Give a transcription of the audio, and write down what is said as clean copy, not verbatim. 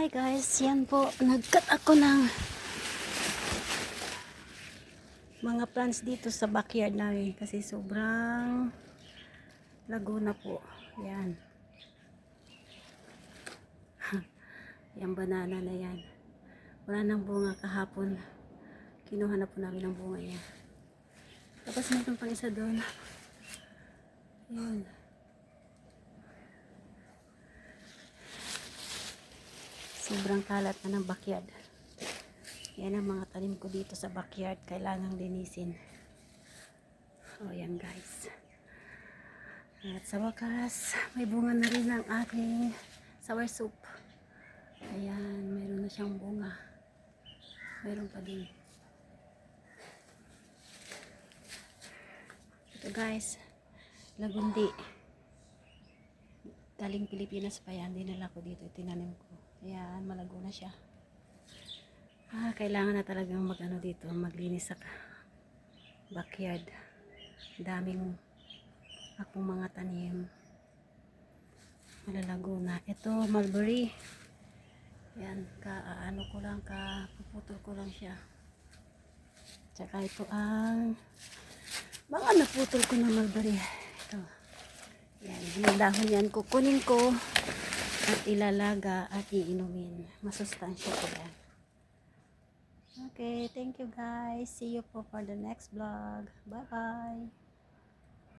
Hi guys, yan po. Nag-cut ako ng mga plants dito sa backyard namin kasi sobrang lago na po. Yan. Yan banana na yan. Wala nang bunga kahapon. Kinuha na po namin ang bunga niya. Tapos meron pang isa doon. Yan. Sobrang kalat na ng backyard. Yan ang mga tanim ko dito sa backyard. Kailangang linisin. O yan guys. At sa wakas, may bunga na rin ang aking sour soup. Ayan, meron na siyang bunga. Meron pa din. Ito guys, lagundi. Galing Pilipinas pa yan. Dinala ko dito. Tinanim ko. Ayan, malago na siya. Kailangan na talagang mag-ano dito, maglinis sa backyard. Daming akong mga tanim. Malalago na. Ito, mulberry. Yan, ano ko lang, puputol ko lang siya. Tsaka ito ang mga naputol ko na mulberry. Ito. Yan, yung dahon yan, kukunin ko at ilalaga at iinumin. Masustansya ko yan. Okay, thank you guys. See you po for the next vlog. Bye-bye.